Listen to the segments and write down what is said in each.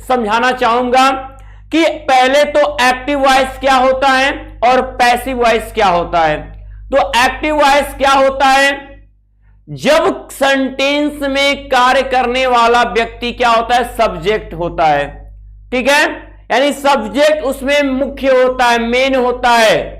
समझाना चाहूंगा कि पहले तो एक्टिव वॉइस क्या होता है और पैसिव वॉइस क्या होता है। तो एक्टिव वॉइस क्या होता है, जब सेंटेंस में कार्य करने वाला व्यक्ति क्या होता है, सब्जेक्ट होता है, ठीक है, यानी सब्जेक्ट उसमें मुख्य होता है, मेन होता है।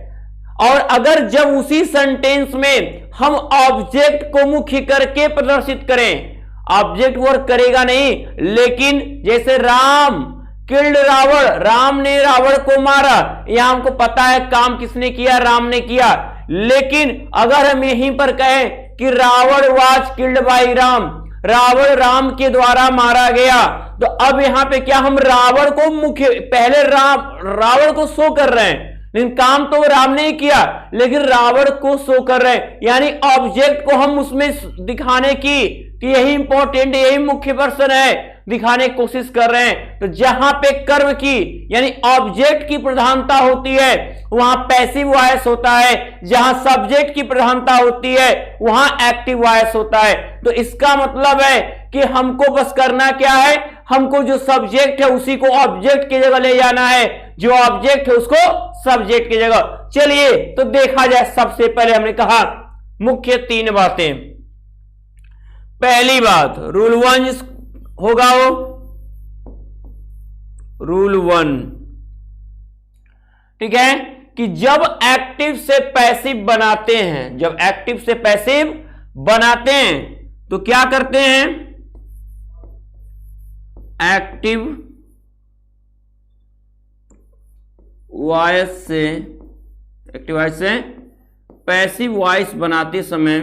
और अगर जब उसी सेंटेंस में हम ऑब्जेक्ट को मुख्य करके प्रदर्शित करें, ऑब्जेक्ट वर्क करेगा नहीं, लेकिन जैसे राम किल्ड रावण, राम ने रावण को मारा, यहां हमको पता है काम किसने किया, राम ने किया। लेकिन अगर हम यहीं पर कहें कि Ravan was killed by Ram, Ravan Ram के द्वारा मारा गया, तो अब यहां पे क्या हम रावण को मुख्य, पहले रावण को शो कर रहे हैं, लेकिन काम तो राम ने ही किया, लेकिन रावण को शो कर रहे हैं, यानी ऑब्जेक्ट को हम उसमें दिखाने की कि यही इंपॉर्टेंट, यही मुख्य पर्सन है, दिखाने की कोशिश कर रहे हैं। तो जहां पे कर्म की यानी ऑब्जेक्ट की प्रधानता होती है वहां पैसिव वॉइस होता है, जहां सब्जेक्ट की प्रधानता होती है वहां एक्टिव वॉइस होता है। तो इसका मतलब है कि हमको बस करना क्या है, हमको जो सब्जेक्ट है उसी को ऑब्जेक्ट की जगह ले जाना है, जो ऑब्जेक्ट है उसको सब्जेक्ट की जगह। चलिए तो देखा जाए, सबसे पहले हमने कहा मुख्य 3 बातें। पहली बात रूल 1 होगा, वो रूल 1, ठीक है, कि जब एक्टिव से पैसिव बनाते हैं, जब एक्टिव से पैसिव बनाते हैं तो क्या करते हैं, एक्टिव वॉइस से पैसिव वॉइस बनाते समय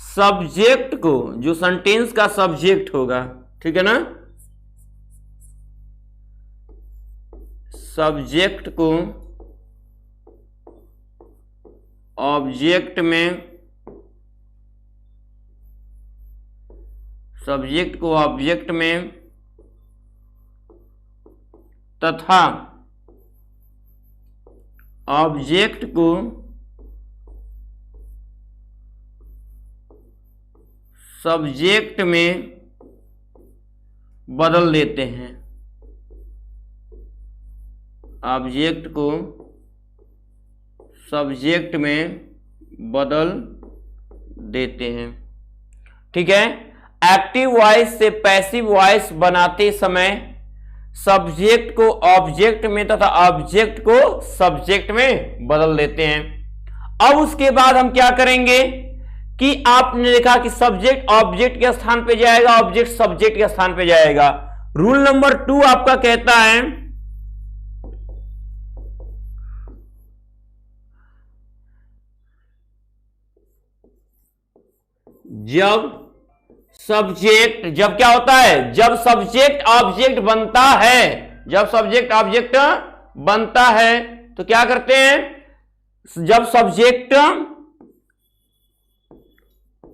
सब्जेक्ट को, जो सेंटेंस का सब्जेक्ट होगा, ठीक है ना, सब्जेक्ट को ऑब्जेक्ट में तथा ऑब्जेक्ट को सब्जेक्ट में बदल देते हैं, ऑब्जेक्ट को सब्जेक्ट में बदल देते हैं, ठीक है। एक्टिव वॉइस से पैसिव वॉइस बनाते समय सब्जेक्ट को ऑब्जेक्ट में तथा ऑब्जेक्ट को सब्जेक्ट में बदल देते हैं। अब उसके बाद हम क्या करेंगे कि आपने देखा कि सब्जेक्ट ऑब्जेक्ट के स्थान पे जाएगा, ऑब्जेक्ट सब्जेक्ट के स्थान पे जाएगा। रूल नंबर 2 आपका कहता है जब क्या होता है, जब सब्जेक्ट ऑब्जेक्ट बनता है, जब सब्जेक्ट ऑब्जेक्ट बनता है तो क्या करते हैं, जब सब्जेक्ट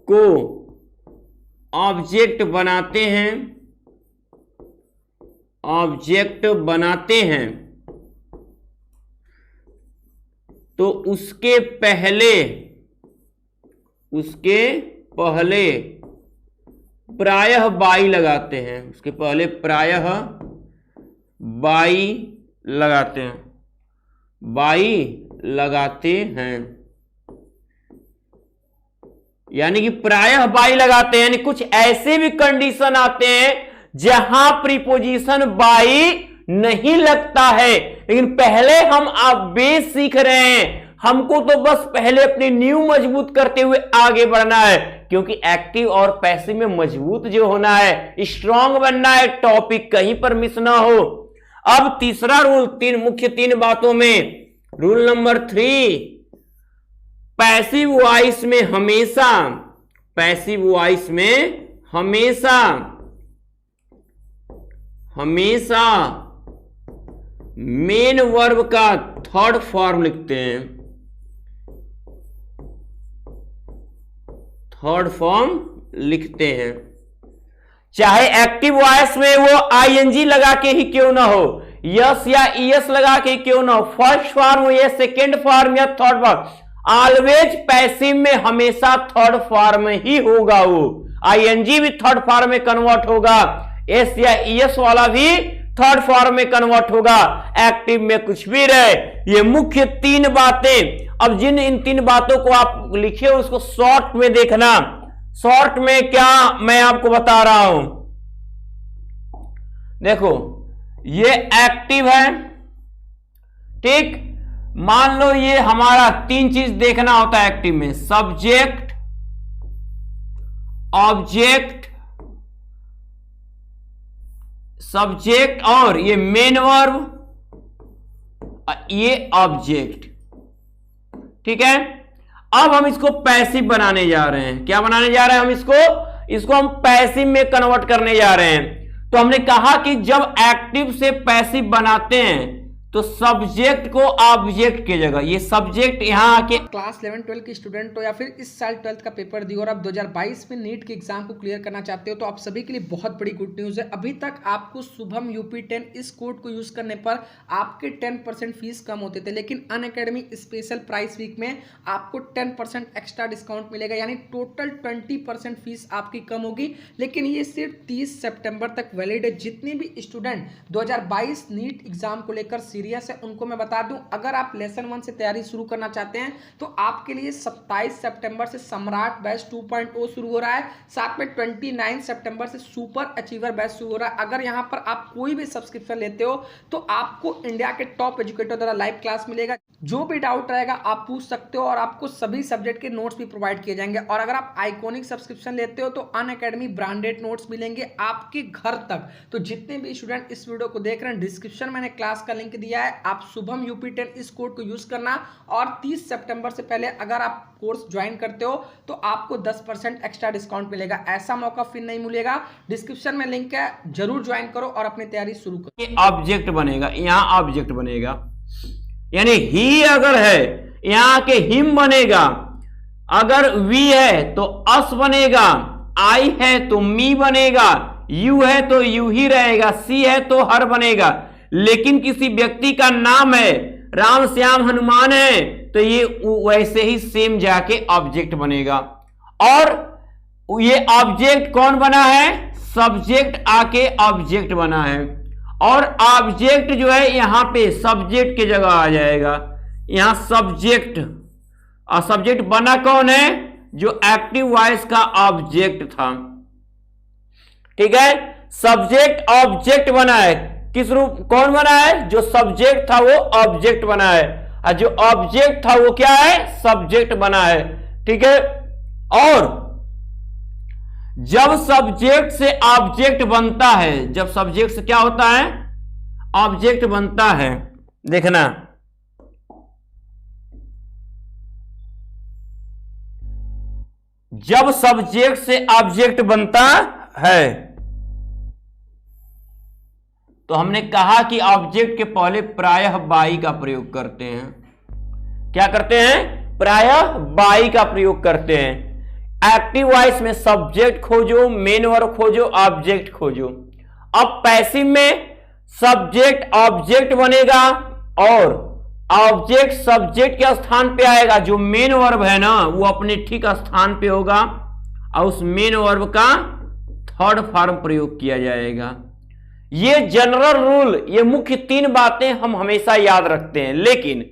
को ऑब्जेक्ट बनाते हैं तो उसके पहले प्रायः बाई लगाते हैं, उसके पहले प्रायः बाई लगाते हैं, यानी कि प्रायः बाई लगाते हैं, यानी कुछ ऐसे भी कंडीशन आते हैं जहां प्रीपोजिशन बाई नहीं लगता है, लेकिन पहले हम आप बेस सीख रहे हैं, हमको तो बस पहले अपनी नींव मजबूत करते हुए आगे बढ़ना है, क्योंकि एक्टिव और पैसिव में मजबूत जो होना है, स्ट्रांग बनना है, टॉपिक कहीं पर मिस ना हो। अब तीसरा रूल, मुख्य 3 बातों में रूल नंबर 3, पैसिव वॉइस में हमेशा मेन वर्ब का थर्ड फॉर्म लिखते हैं, चाहे एक्टिव वॉइस में वो आईएनजी लगा के ही क्यों ना हो, यस या ईएस लगा के क्यों ना हो, फर्स्ट फॉर्म या सेकेंड फॉर्म या थर्ड फॉर्म, ऑलवेज पैसिव में हमेशा थर्ड फॉर्म ही होगा। वो आईएनजी भी थर्ड फॉर्म में कन्वर्ट होगा, एस या ईएस वाला भी थर्ड फॉर्म में कन्वर्ट होगा, एक्टिव में कुछ भी रहे। ये मुख्य तीन बातें। अब जिन इन तीन बातों को आप लिखे उसको शॉर्ट में देखना। शॉर्ट में क्या मैं आपको बता रहा हूं, देखो ये एक्टिव है, ठीक। मान लो ये हमारा तीन चीज देखना होता है एक्टिव में, सब्जेक्ट, ऑब्जेक्ट, सब्जेक्ट और ये मेन वर्ब, ये ऑब्जेक्ट, ठीक है। अब हम इसको पैसिव बनाने जा रहे हैं। क्या बनाने जा रहे हैं हम इसको हम पैसिव में कन्वर्ट करने जा रहे हैं। तो हमने कहा कि जब एक्टिव से पैसिव बनाते हैं तो सब्जेक्ट को ऑब्जेक्ट की जगह, ये सब्जेक्ट यहां आके क्लास 11-12 के स्टूडेंट हो या फिर इस साल 12th का पेपर दिए और आप 2022 में नीट के एग्जाम को क्लियर करना चाहते हो तो आप सभी के लिए बहुत बड़ी गुड न्यूज़ है। अभी तक आपको शुभम UP10 इस कोड को यूज़ करने पर आपके 10% फीस कम होते थे, लेकिन अनअकैडमी स्पेशल प्राइस वीक में आपको 10% एक्स्ट्रा डिस्काउंट मिलेगा, यानी टोटल 20% फीस आपकी कम होगी। लेकिन ये सिर्फ 30 सितंबर तक वैलिड है। जितने भी स्टूडेंट 2022 नीट एग्जाम को लेकर सीरियस है उनको मैं बता दूं, अगर आप लेसन 1 से तैयारी शुरू करना चाहते हैं तो आपके लिए 27 सितंबर से सम्राट बैच 2.0 शुरू हो रहा है, साथ में 29 सितंबर से सुपर अचीवर बैच शुरू हो रहा है। अगर यहां पर आप कोई भी सब्सक्रिप्शन लेते हो तो आपको इंडिया के टॉप एजुकेटर द्वारा लाइव क्लास मिलेगा। जो भी डाउट रहेगा आप पूछ सकते हो और आपको सभी सब्जेक्ट के नोट्स भी प्रोवाइड किए जाएंगे। और अगर आप आइकॉनिक सब्सक्रिप्शन लेते हो तो अनअकैडमी ब्रांडेड नोट्स मिलेंगे आपके घर तक। तो जितने भी स्टूडेंट इस वीडियो को देख रहे हैं, डिस्क्रिप्शन मैंने क्लास का लिंक दिया है, आप शुभम UP10 इस कोड को यूज करना और 30 सितंबर से पहले अगर आप कोर्स ज्वाइन करते हो तो आपको 10% एक्स्ट्रा डिस्काउंट मिलेगा। ऐसा मौका फिर नहीं मिलेगा। डिस्क्रिप्शन में लिंक है, जरूर ज्वाइन करो और अपनी तैयारी शुरू करो। ये ऑब्जेक्ट बनेगा, यहां ऑब्जेक्ट बनेगा, यानी ही अगर है यहां के हिम बनेगा, अगर वी है तो अस बनेगा, आई है तो मी बनेगा, यू है तो यू ही रहेगा, सी है तो हर बनेगा। लेकिन किसी व्यक्ति का नाम है, राम श्याम हनुमान है, तो ये वैसे ही सेम जाके ऑब्जेक्ट बनेगा। और ये ऑब्जेक्ट कौन बना है, सब्जेक्ट आके ऑब्जेक्ट बना है, और ऑब्जेक्ट जो है यहां पे सब्जेक्ट की जगह आ जाएगा। यहां सब्जेक्ट, और सब्जेक्ट बना कौन है, जो एक्टिव वॉइस का ऑब्जेक्ट था, ठीक है। सब्जेक्ट ऑब्जेक्ट बना है, किस रूप, कौन बना है, जो सब्जेक्ट था वो ऑब्जेक्ट बना है, और जो ऑब्जेक्ट था वो क्या है, सब्जेक्ट बना है, ठीक है। और जब सब्जेक्ट से ऑब्जेक्ट बनता है, जब सब्जेक्ट से क्या होता है, ऑब्जेक्ट बनता है, देखना, जब सब्जेक्ट से ऑब्जेक्ट बनता है तो हमने कहा कि ऑब्जेक्ट के पहले प्रायः बाई का प्रयोग करते हैं। क्या करते हैं, प्रायः बाई का प्रयोग करते हैं। एक्टिव वॉइस में सब्जेक्ट खोजो, मेन वर्ब खोजो, ऑब्जेक्ट खोजो। अब पैसिव में सब्जेक्ट ऑब्जेक्ट बनेगा और ऑब्जेक्ट सब्जेक्ट के स्थान पे आएगा, जो मेन वर्ब है ना वो अपने ठीक स्थान पे होगा और उस मेन वर्ब का थर्ड फॉर्म प्रयोग किया जाएगा। ये जनरल रूल, ये मुख्य तीन बातें हम हमेशा याद रखते हैं। लेकिन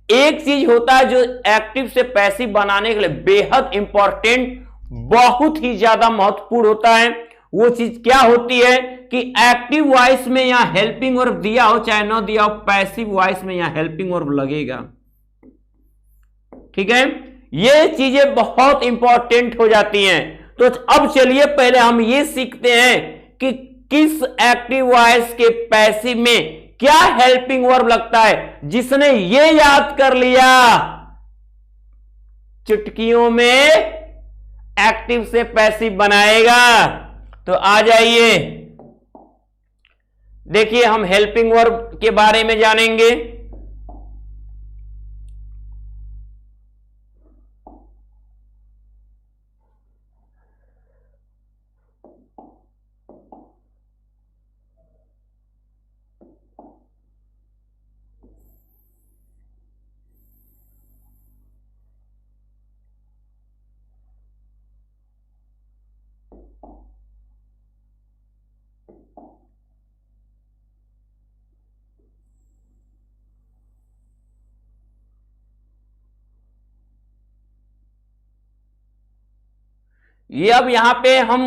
एक चीज होता है जो एक्टिव से पैसिव बनाने के लिए बेहद इंपॉर्टेंट, बहुत ही ज्यादा महत्वपूर्ण होता है। वो चीज क्या होती है कि एक्टिव वॉइस में यहां हेल्पिंग वर्ब दिया हो चाहे ना दिया हो, पैसिव वॉइस में यहां हेल्पिंग वर्ब लगेगा, ठीक है। ये चीजें बहुत इंपॉर्टेंट हो जाती हैं। तो अब चलिए पहले हम ये सीखते हैं कि किस एक्टिव वॉइस के पैसिव में क्या हेल्पिंग वर्ब लगता है। जिसने ये याद कर लिया, चुटकियों में एक्टिव से पैसिव बनाएगा। तो आ जाइए, देखिए हम हेल्पिंग वर्ब के बारे में जानेंगे। ये अब यहां पे हम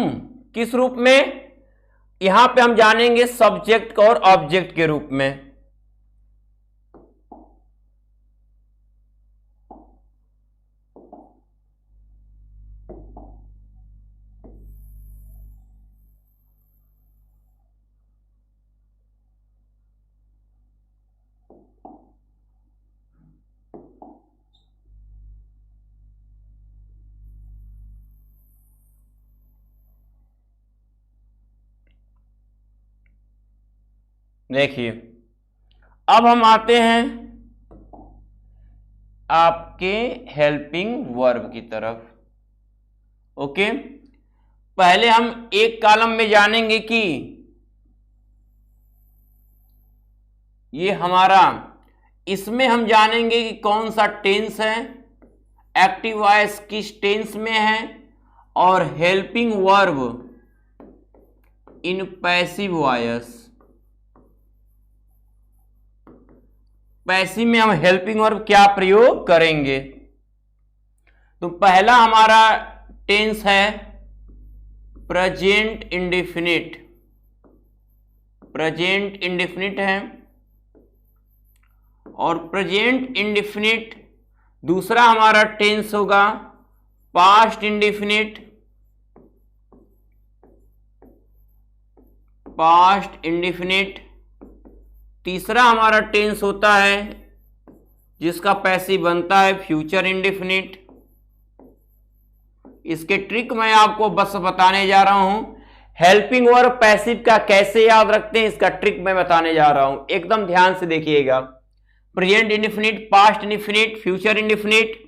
किस रूप में, यहां पे हम जानेंगे सब्जेक्ट और ऑब्जेक्ट के रूप में। देखिए अब हम आते हैं आपके हेल्पिंग वर्ब की तरफ। ओके, पहले हम एक कॉलम में जानेंगे कि ये हमारा, इसमें हम जानेंगे कि कौन सा टेंस है, एक्टिव वॉइस किस टेंस में है, और helping verb in passive voice. Passive में हम हेल्पिंग वर्ब क्या प्रयोग करेंगे। तो पहला हमारा टेंस है प्रेजेंट इंडेफिनिट, प्रेजेंट इंडेफिनिट है। और प्रेजेंट इंडेफिनिट दूसरा हमारा टेंस होगा पास्ट इंडेफिनिट, पास्ट इंडेफिनिट। तीसरा हमारा टेंस होता है जिसका पैसिव बनता है फ्यूचर इंडेफिनिट। इसके ट्रिक मैं आपको बस बताने जा रहा हूं। हेल्पिंग वर्ब पैसिव का कैसे याद रखते हैं इसका ट्रिक मैं बताने जा रहा हूं, एकदम ध्यान से देखिएगा। Present indefinite, past indefinite, future indefinite.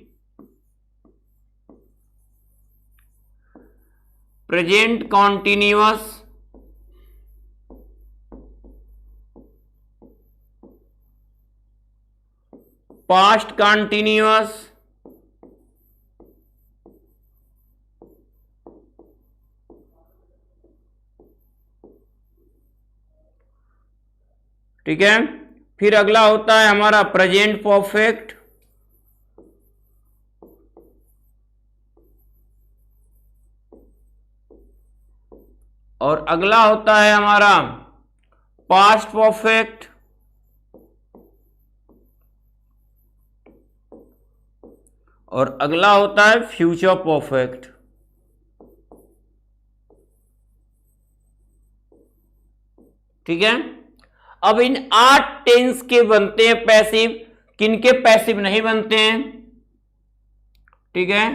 Present continuous, past continuous, ठीक है। फिर अगला होता है हमारा प्रेजेंट परफेक्ट, और अगला होता है हमारा पास्ट परफेक्ट, और अगला होता है फ्यूचर परफेक्ट। ठीक है। अब इन 8 टेंस के बनते हैं पैसिव, किनके पैसिव नहीं बनते हैं, ठीक है।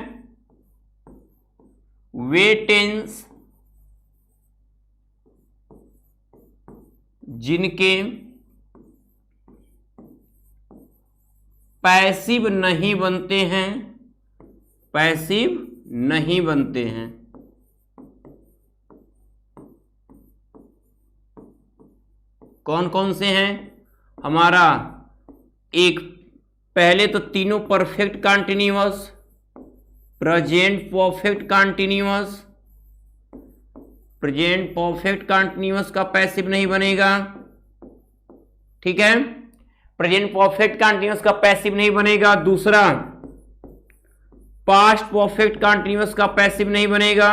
वे टेंस जिनके पैसिव नहीं बनते हैं, पैसिव नहीं बनते हैं। कौन कौन से हैं हमारा, एक पहले तो तीनों perfect continuous, present perfect continuous, present perfect continuous का पैसिव नहीं बनेगा, ठीक है। प्रेजेंट परफेक्ट कॉन्टिन्यूअस का पैसिव नहीं बनेगा। दूसरा पास्ट परफेक्ट कॉन्टिन्यूअस का पैसिव नहीं बनेगा।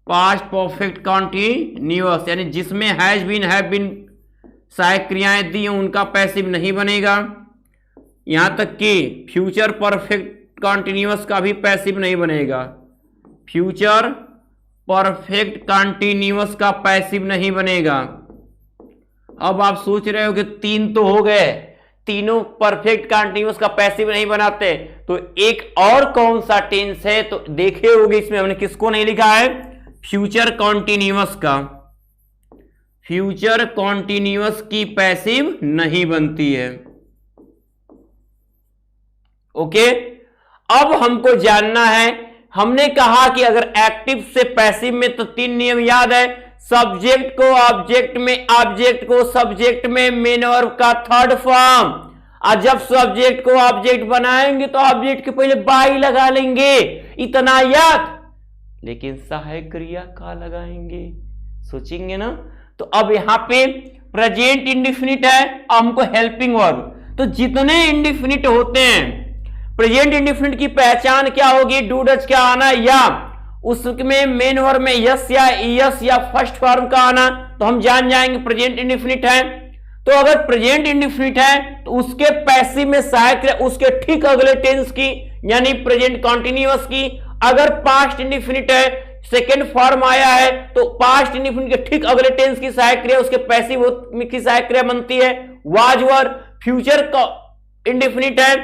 पास्ट परफेक्ट कॉन्टिन्यूअस यानी जिसमें हैज बीन, हैव बीन सहायक क्रियाएं दी हैं उनका पैसिव नहीं बनेगा। यहां तक कि फ्यूचर परफेक्ट कॉन्टिन्यूअस का भी पैसिव नहीं बनेगा। फ्यूचर परफेक्ट कॉन्टिन्यूअस का पैसिव नहीं बनेगा। अब आप सोच रहे हो कि 3 तो हो गए, तीनों परफेक्ट कॉन्टिन्यूअस का पैसिव नहीं बनाते, तो एक और कौन सा टेंस है, तो देखे होगे इसमें हमने किसको नहीं लिखा है, फ्यूचर कॉन्टिन्यूअस का। फ्यूचर कॉन्टिन्यूअस की पैसिव नहीं बनती है। ओके, अब हमको जानना है, हमने कहा कि अगर एक्टिव से पैसिव में तो 3 नियम याद है, सब्जेक्ट को ऑब्जेक्ट में, ऑब्जेक्ट को सब्जेक्ट में, मेन वर्ब का थर्ड फॉर्म। और जब सब्जेक्ट को ऑब्जेक्ट बनाएंगे तो ऑब्जेक्ट के पहले बाई लगा लेंगे, इतना याद। लेकिन सहायक क्रिया का लगाएंगे, सोचेंगे ना। तो अब यहां पे प्रेजेंट इंडेफिनिट है, हमको हेल्पिंग वर्ब। तो जितने इंडेफिनिट होते हैं, प्रेजेंट इंडेफिनिट की पहचान क्या होगी, डू डज क्या आना, या उसमें मेन वर्ब में यस या ईएस या फर्स्ट फॉर्म का आना, तो हम जान जाएंगे प्रेजेंट इंडेफिनिट है। तो अगर प्रेजेंट इंडेफिनिट है तो उसके पैसिव में सहायक क्रिया उसके ठीक अगले टेंस की यानी प्रेजेंट कंटीन्यूअस की। अगर पास्ट इंडेफिनिट है, सेकेंड फॉर्म आया है, तो पास्ट इंडेफिनिट के ठीक अगले टेंस की सहायक क्रिया उसके पैसिव की सहायक क्रिया बनती है वाज वर। फ्यूचर का इंडेफिनिट है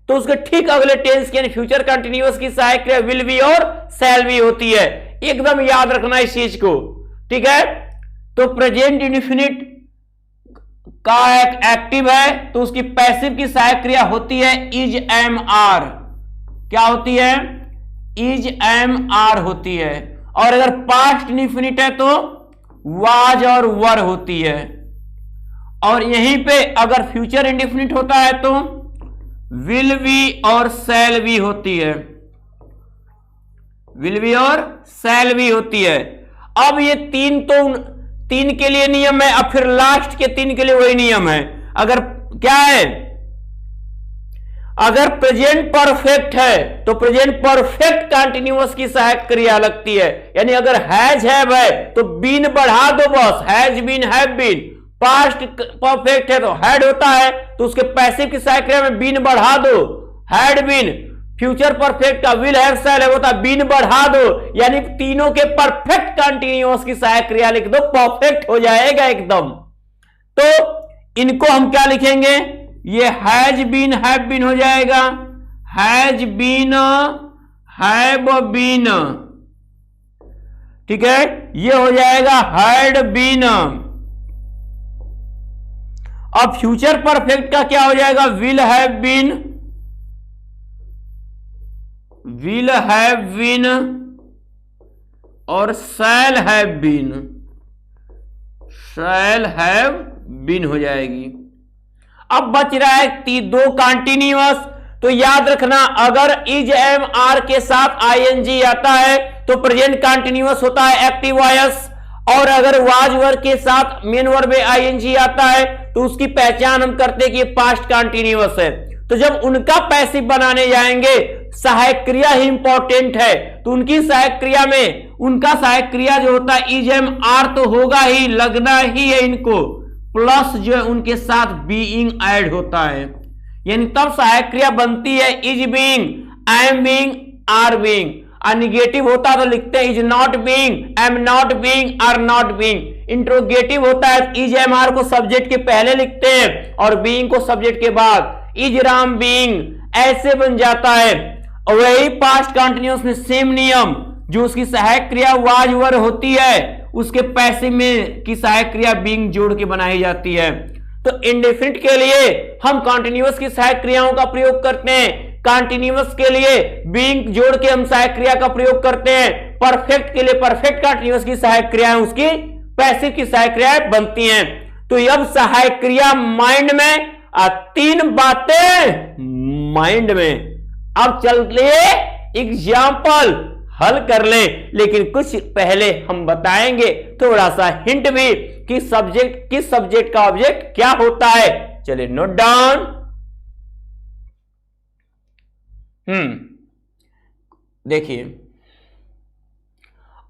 तो उसके ठीक अगले टेंस की यानी फ्यूचर कंटीन्यूअस की सहायक क्रिया विल बी और शैल बी होती है। एकदम याद रखना इस चीज को, ठीक है। तो प्रेजेंट इंडेफिनिट का एक एक्टिव है तो उसकी पैसिव की सहायक क्रिया होती है इज एम आर। क्या होती है? इज एम आर होती है। और अगर पास्ट इंडेफिनिट है तो वाज और वर होती है। और यहीं पे अगर फ्यूचर इंडेफिनिट होता है तो विल बी और शैल बी होती है। विल बी और शैल बी होती है। अब ये तीन के लिए नियम है, अब फिर लास्ट के 3 के लिए वही नियम है। अगर क्या है, अगर प्रेजेंट परफेक्ट है तो प्रेजेंट परफेक्ट कंटिन्यूअस की सहायक क्रिया लगती है। यानी अगर हैज हैव है तो बीन बढ़ा दो बस, has been have been. Past perfect है तो हैड होता है तो उसके पैसिव की सहायक क्रिया में बीन बढ़ा दो, हैड बीन। फ्यूचर परफेक्ट का विल हैव शैल है होता बीन बढ़ा दो, यानी तीनों के परफेक्ट कंटिन्यूअस की सहायक क्रिया लिख दो, परफेक्ट हो जाएगा एकदम। तो इनको हम क्या लिखेंगे? ये हैज बीन हैव बीन हो जाएगा, हैज बीन हैव बीन, ठीक है। ये हो जाएगा हैड बीन। अब फ्यूचर परफेक्ट का क्या हो जाएगा? Will have been, will have been और shall have been, shall have been हो जाएगी। अब बच रहा है 2 कंटीन्यूअस। तो याद रखना अगर इज एम आर के साथ आईएनजी आता है तो प्रेजेंट कंटीन्यूअस होता है एक्टिव वॉइस, और अगर वाज वर्ब के साथ मेन वर्ब में आईएनजी आता है तो उसकी पहचान हम करते हैं कि पास्ट कंटीन्यूअस है। तो जब उनका पैसिव बनाने जाएंगे, सहायक क्रिया ही इंपॉर्टेंट है, तो उनकी सहायक क्रिया में उनका सहायक क्रिया जो होता है इज एम आर तो होगा ही, लगना ही है इनको, प्लस जो है उनके साथ बीइंग ऐड होता है। यानी तब सहायक क्रिया बनती है is being, am being, are being. और निगेटिव होता तो लिखते हैं is not being, am not being, are not being. Interrogative होता है इज एम आर को सब्जेक्ट के पहले लिखते हैं और बीइंग को सब्जेक्ट के बाद, इज राम बीइंग, ऐसे बन जाता है। और वही पास्ट कंटिन्यूअस में सेम नियम, जो उसकी सहायक क्रिया वाज वर होती है उसके पैसिव में की सहायक क्रिया बीइंग जोड़ के बनाई जाती है। तो इंडेफिनिट के लिए हम कंटिन्यूअस की सहायक क्रियाओं का प्रयोग करते हैं, कंटिन्यूअस के लिए बीइंग जोड़ के हम सहायक क्रिया का प्रयोग करते हैं, परफेक्ट के लिए परफेक्ट कंटिन्यूअस की सहायक क्रियाएं उसकी पैसिव की सहायक क्रियाएं बनती हैं। तो अब सहायक क्रिया माइंड में, 3 बातें माइंड में। अब चलते एग्जाम्पल हल कर ले, लेकिन कुछ पहले हम बताएंगे थोड़ा सा हिंट भी कि सब्जेक्ट किस सब्जेक्ट का ऑब्जेक्ट क्या होता है। चलिए नोट डाउन। देखिए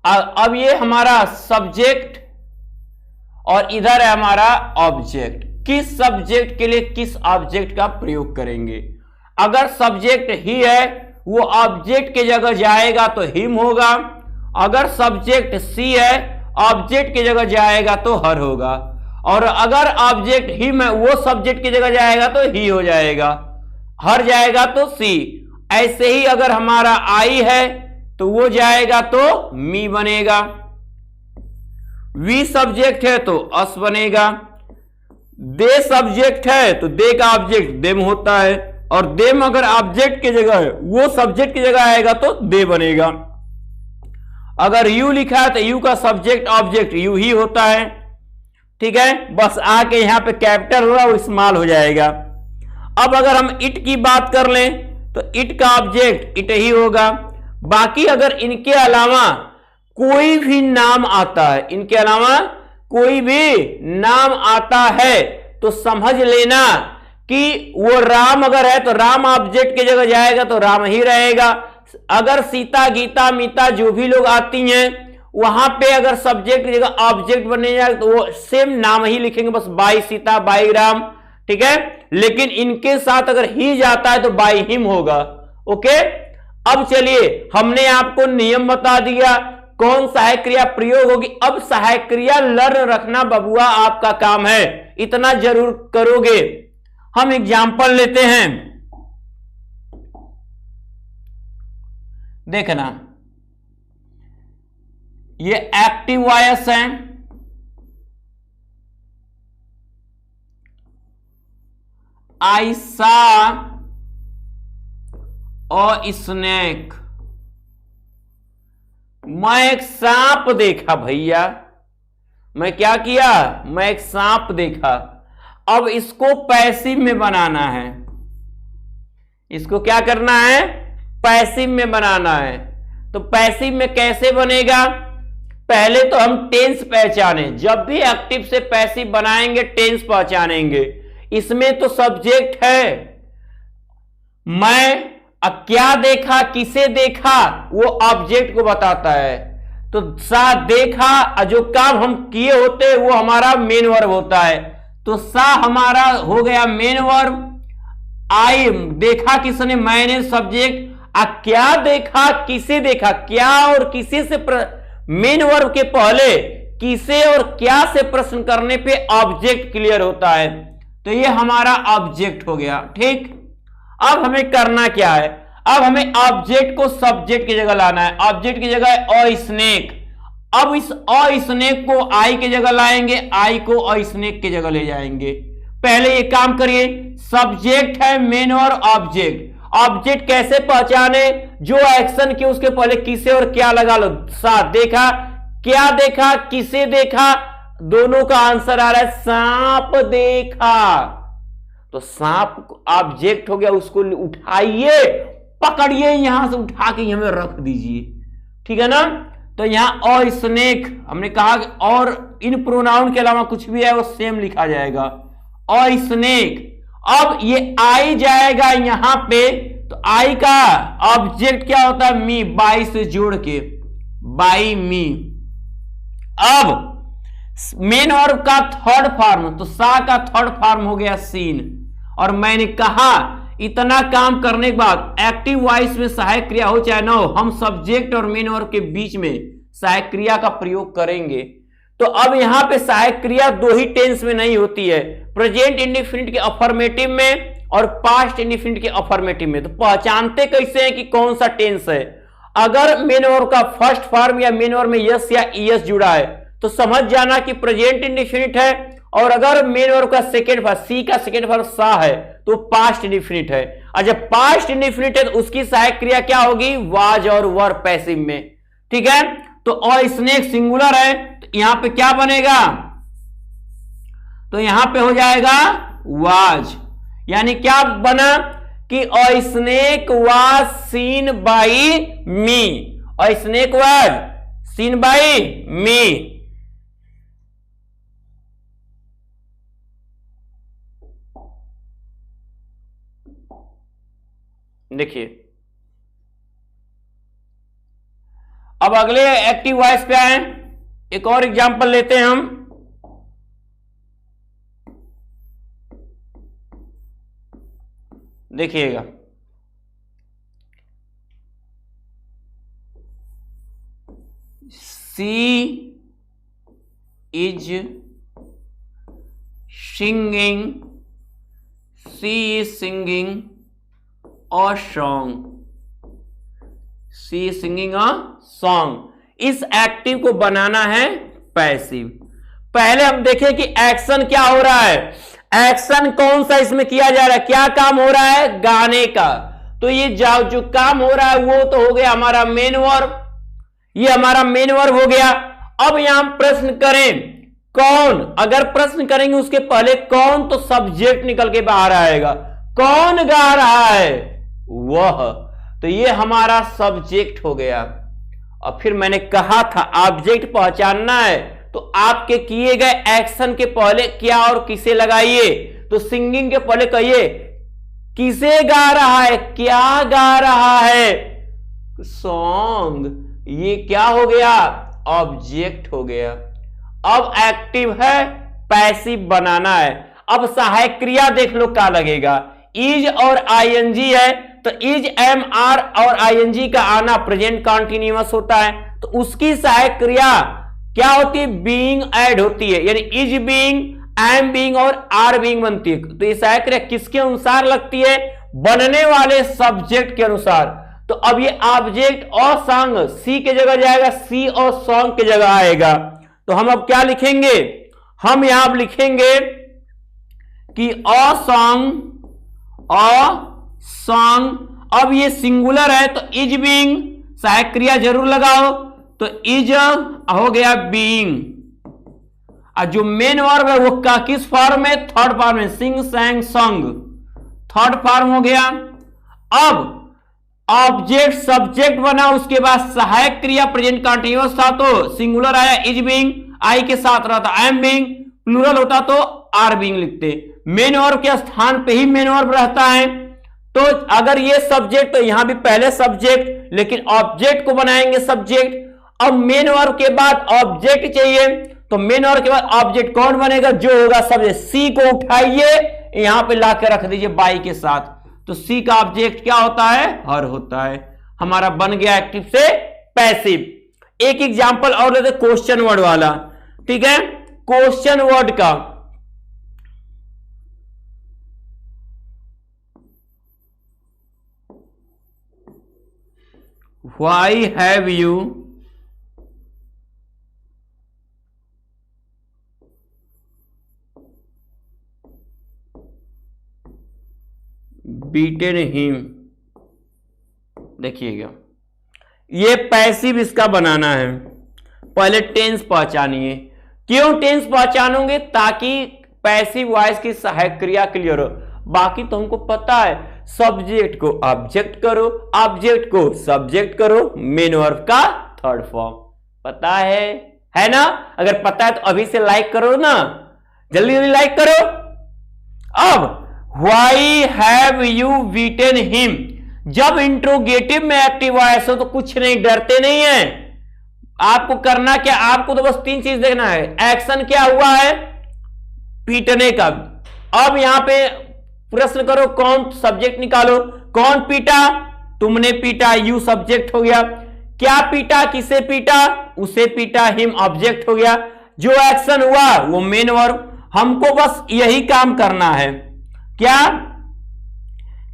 अब ये हमारा सब्जेक्ट और इधर है हमारा ऑब्जेक्ट। किस सब्जेक्ट के लिए किस ऑब्जेक्ट का प्रयोग करेंगे? अगर सब्जेक्ट ही है वो ऑब्जेक्ट की जगह जाएगा तो हिम होगा। अगर सब्जेक्ट सी है ऑब्जेक्ट की जगह जाएगा तो हर होगा। और अगर ऑब्जेक्ट हिम है वो सब्जेक्ट की जगह जाएगा तो ही हो जाएगा, हर जाएगा तो सी। ऐसे ही अगर हमारा आई है तो वो जाएगा तो मी बनेगा। वी सब्जेक्ट है तो अस बनेगा। दे सब्जेक्ट है तो दे का ऑब्जेक्ट देम होता है, और देम अगर ऑब्जेक्ट की जगह है वो सब्जेक्ट की जगह आएगा तो दे बनेगा। अगर यू लिखा है तो यू का सब्जेक्ट ऑब्जेक्ट यू ही होता है, ठीक है। बस आके यहां पे कैपिटल होगा वो स्मॉल हो जाएगा। अब अगर हम इट की बात कर लें तो इट का ऑब्जेक्ट इट ही होगा। बाकी अगर इनके अलावा कोई भी नाम आता है, इनके अलावा कोई भी नाम आता है तो समझ लेना कि वो राम अगर है तो राम ऑब्जेक्ट की जगह जाएगा तो राम ही रहेगा। अगर सीता, गीता, मीता जो भी लोग आती हैं, वहां पे अगर सब्जेक्ट की जगह ऑब्जेक्ट बनने जाए तो वो सेम नाम ही लिखेंगे, बस बाई सीता, बाई राम, ठीक है। लेकिन इनके साथ अगर ही जाता है तो बाई हिम होगा। ओके, अब चलिए हमने आपको नियम बता दिया, कौन सहायक क्रिया प्रयोग होगी। अब सहायक क्रिया लर्न रखना बबुआ आपका काम है, इतना जरूर करोगे। हम एग्जाम्पल लेते हैं, देखना, ये एक्टिव वॉइस है, आई सा और स्नेक, मैं एक सांप देखा भैया, मैं क्या किया, मैं एक सांप देखा। अब इसको पैसिव में बनाना है, इसको क्या करना है, पैसिव में बनाना है। तो पैसिव में कैसे बनेगा, पहले तो हम टेंस पहचाने, जब भी एक्टिव से पैसिव बनाएंगे टेंस पहचानेंगे। इसमें तो सब्जेक्ट है, मैं क्या देखा, किसे देखा, वो ऑब्जेक्ट को बताता है। तो सा देखा, जो काम हम किए होते हैं वो हमारा मेन वर्ब होता है, तो सा हमारा हो गया मेन वर्ब। आई देखा किसने, मैंने सब्जेक्ट। क्या देखा, किसे देखा, क्या और किसे से मेन वर्ब के पहले किसे और क्या से प्रश्न करने पे ऑब्जेक्ट क्लियर होता है, तो ये हमारा ऑब्जेक्ट हो गया। ठीक, अब हमें करना क्या है, अब हमें ऑब्जेक्ट को सब्जेक्ट की जगह लाना है। ऑब्जेक्ट की जगह है अ स्नेक, अब इस अ स्नेक को आई की जगह लाएंगे, आई को अ स्नेक की जगह ले जाएंगे। पहले ये काम करिए, सब्जेक्ट है मेन और ऑब्जेक्ट। ऑब्जेक्ट कैसे पहचाने, जो एक्शन के उसके पहले किसे और क्या लगा लो। साथ देखा, क्या देखा, किसे देखा, दोनों का आंसर आ रहा है सांप देखा। तो सांप ऑब्जेक्ट हो गया, उसको उठाइए, पकड़िए, यहां से उठा के हमें रख दीजिए, ठीक है ना। तो यहां और स्नेक हमने कहा, और इन प्रोनाउन के अलावा कुछ भी है वो सेम लिखा जाएगा, और स्नेक। अब ये आई जाएगा यहां पे, तो आई का ऑब्जेक्ट क्या होता है, मी, बाई से जोड़ के, बाई मी। अब मेन वर्ब का थर्ड फॉर्म, तो सा का थर्ड फॉर्म हो गया सीन। और मैंने कहा इतना काम करने के बाद एक्टिव वॉइस में सहायक क्रिया हो चाहे ना हो, हम सब्जेक्ट और मेन वर्ब के बीच में सहायक क्रिया का प्रयोग करेंगे। तो अब यहां पे सहायक क्रिया दो ही टेंस में नहीं होती है, प्रेजेंट इंडेफिनिट के अफर्मेटिव में और पास्ट इंडेफिनिट के अफर्मेटिव में। तो पहचानते कैसे हैं कि कौन सा टेंस है, अगर मेन वर्ब का फर्स्ट फॉर्म या मेन वर्ब में यस या ईएस जुड़ा है तो समझ जाना कि प्रेजेंट इंडेफिनिट है, और अगर मेन वर्ब का सेकेंड फॉर्म, सी का सेकेंड फॉर्म सा है तो पास्ट इंडेफिनिट है। और जब पास्ट इंडेफिनिट है तो उसकी सहायक क्रिया क्या होगी, वाज और वर पैसिव में, ठीक है। तो और स्नेक सिंगुलर है, तो यहां पे क्या बनेगा, तो यहां पे हो जाएगा वाज, यानी क्या बना कि a snake was seen by me, a snake was seen by me. देखिए, अब अगले एक्टिव वॉइस पे आए, एक और एग्जांपल लेते हैं हम। देखिएगा, she is singing, she is singing और song, she singing a song. इस एक्टिव को बनाना है पैसिव। पहले हम देखें कि एक्शन क्या हो रहा है, एक्शन कौन सा इसमें किया जा रहा है, क्या काम हो रहा है, गाने का। तो ये जो काम हो रहा है वो तो हो गया हमारा मेन वर्ब, ये हमारा मेन वर्ब हो गया। अब यहां प्रश्न करें कौन, अगर प्रश्न करेंगे उसके पहले कौन, तो सब्जेक्ट निकल के बाहर आएगा, कौन गा रहा है, वह, तो ये हमारा सब्जेक्ट हो गया। और फिर मैंने कहा था ऑब्जेक्ट पहचानना है तो आपके किए गए एक्शन के पहले क्या और किसे लगाइए। तो सिंगिंग के पहले कहिए किसे गा रहा है, क्या गा रहा है, सॉन्ग, ये क्या हो गया? ऑब्जेक्ट हो गया। अब एक्टिव है, पैसिव बनाना है। अब सहायक क्रिया देख लो क्या लगेगा, इज और आईएनजी है, तो इज एम आर और आईएनजी का आना प्रेजेंट कॉन्टिन्यूअस होता है, तो उसकी सहायक क्रिया क्या होती है? बीइंग ऐड होती है, यानी इज बीइंग, एम बीइंग और आर बीइंग बनती है। तो ये सहायक क्रिया किसके अनुसार लगती है? बनने वाले सब्जेक्ट के अनुसार। तो अब ये ऑब्जेक्ट और सॉन्ग सी के जगह जाएगा, सी और सॉन्ग के जगह आएगा। तो हम अब क्या लिखेंगे? हम यहां लिखेंगे कि अ सॉन्ग। अब ये सिंगुलर है तो इज बीइंग, सहायक क्रिया जरूर लगाओ, तो इज हो गया बीइंग। और जो मेन वर्ब है वो का किस फॉर्म में? थर्ड फॉर्म में, सिंग सैंग सॉन्ग, थर्ड फॉर्म हो गया। अब ऑब्जेक्ट सब्जेक्ट बना, उसके बाद सहायक क्रिया प्रेजेंट कंटीन्यूअस था तो सिंगुलर आया इज बीइंग, आई के साथ रहा था एम बीइंग, प्लूरल होता तो आर बीइंग लिखते। मेन वर्ब के स्थान पे ही मेन वर्ब रहता है, तो अगर ये सब्जेक्ट तो यहां भी पहले सब्जेक्ट, लेकिन ऑब्जेक्ट को बनाएंगे सब्जेक्ट। अब मेन वर्ब के बाद ऑब्जेक्ट चाहिए, तो मेन वर्ब के बाद ऑब्जेक्ट कौन बनेगा? जो होगा सब्जेक्ट। सी को उठाइए, यहां पे ला के रख दीजिए बाई के साथ, तो सी का ऑब्जेक्ट क्या होता है? हर होता है। हमारा बन गया एक्टिव से पैसिव। एक एग्जांपल और लेते क्वेश्चन वर्ड वाला, ठीक है? क्वेश्चन वर्ड का why have you beaten him. देखिएगा, ये पैसिव इसका बनाना है। पहले टेंस पहचानिए। क्यों टेंस पहचानोगे? ताकि पैसिव वॉइस की सहायक क्रिया क्लियर हो। बाकी तो हमको पता है, सब्जेक्ट को ऑब्जेक्ट करो, ऑब्जेक्ट को सब्जेक्ट करो, मेन वर्ब का थर्ड फॉर्म पता है ना? अगर पता है तो अभी से लाइक करो ना, जल्दी जल्दी लाइक करो। अब why have you beaten him, जब इंट्रोगेटिव में एक्टिव वॉइस हो तो कुछ नहीं, डरते नहीं है। आपको करना क्या? आपको तो बस तीन चीज देखना है। एक्शन क्या हुआ है? पीटने का। अब यहां पे प्रश्न करो, कौन सब्जेक्ट निकालो, कौन पीटा? तुमने पीटा, यू सब्जेक्ट हो गया। क्या पीटा? किसे पीटा? उसे पीटा, हिम ऑब्जेक्ट हो गया। जो एक्शन हुआ वो मेन वर्ब। हमको बस यही काम करना है, क्या?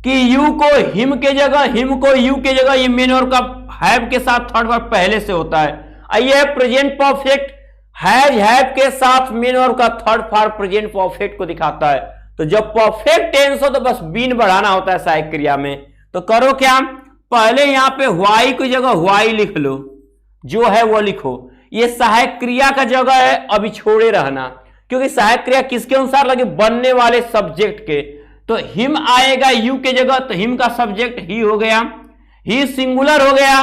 कि यू को हिम के जगह, हिम को यू के जगह, ये मेन वर्ब का हैव के साथ थर्ड वर्ब पहले से होता है। ये प्रेजेंट परफेक्ट हैज हैव के साथ मेन वर्ब का थर्ड फॉर्म प्रेजेंट परफेक्ट को दिखाता है। तो जब परफेक्ट टेंस हो तो बस बीन बढ़ाना होता है सहायक क्रिया में। तो करो क्या? पहले यहां पे व्हाई की जगह व्हाई लिख लो, जो है वो लिखो। ये सहायक क्रिया का जगह है, अभी छोड़े रहना, क्योंकि सहायक क्रिया किसके अनुसार लगे? बनने वाले सब्जेक्ट के। तो हिम आएगा यू के जगह, तो हिम का सब्जेक्ट ही हो गया, ही सिंगुलर हो गया।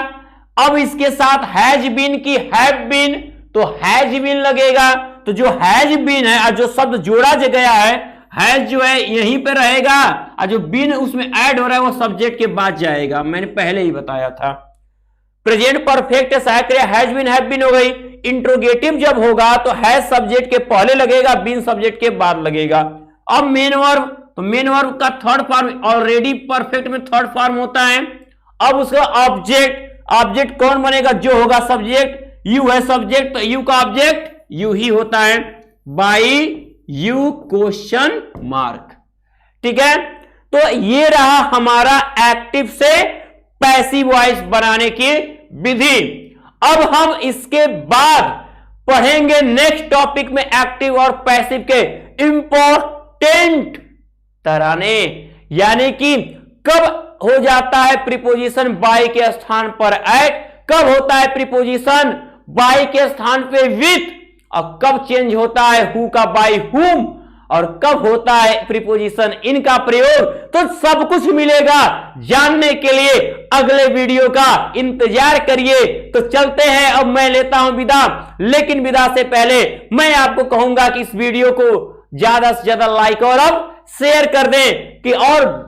अब इसके साथ हैज बीन की हैव बीन, तो हैज बीन लगेगा। तो जो हैज बीन है और जो शब्द जोड़ा गया है, हैज जो है यहीं पे रहेगा, और जो बीन उसमें ऐड हो रहा है वो सब्जेक्ट के बाद जाएगा। मैंने पहले ही बताया था। प्रेजेंट परफेक्ट सहायक क्रिया हैज बीन हैव बीन हो गई। इंट्रोगेटिव जब होगा तो हैज सब्जेक्ट के पहले लगेगा, बीन सब्जेक्ट के बाद लगेगा। अब मेन वर्ब, तो मेन वर्ब का थर्ड फॉर्म ऑलरेडी परफेक्ट में थर्ड फॉर्म होता है। अब उसका ऑब्जेक्ट, ऑब्जेक्ट कौन बनेगा? जो होगा सब्जेक्ट, यू है सब्जेक्ट, तो यू का ऑब्जेक्ट यू ही होता है, बाई यू क्वेश्चन मार्क। ठीक है, तो ये रहा हमारा एक्टिव से पैसिव वॉइस बनाने की विधि। अब हम इसके बाद पढ़ेंगे नेक्स्ट टॉपिक में एक्टिव और पैसिव के इंपॉर्टेंट तराने, यानी कि कब हो जाता है प्रीपोजिशन बाय के स्थान पर एट, कब होता है प्रीपोजिशन बाय के स्थान पे विथ, और कब चेंज होता है हु का बाय हुम, और कब होता है प्रीपोजिशन इन का प्रयोग। तो सब कुछ मिलेगा जानने के लिए अगले वीडियो का इंतजार करिए। तो चलते हैं, अब मैं लेता हूं विदा, लेकिन विदा से पहले मैं आपको कहूंगा कि इस वीडियो को ज्यादा से ज्यादा लाइक और अब शेयर कर दें, कि और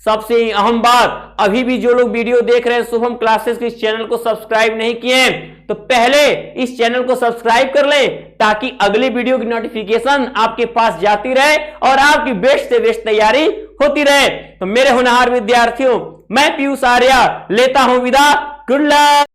सबसे अहम बात, अभी भी जो लोग वीडियो देख रहे हैं शुभम क्लासेस के इस चैनल को सब्सक्राइब नहीं किए हैं तो पहले इस चैनल को सब्सक्राइब कर लें ताकि अगले वीडियो की नोटिफिकेशन आपके पास जाती रहे और आपकी बेस्ट से बेस्ट तैयारी होती रहे। तो मेरे होनहार विद्यार्थियों, मैं पीयूष आर्या लेता हूं विदा। Good luck.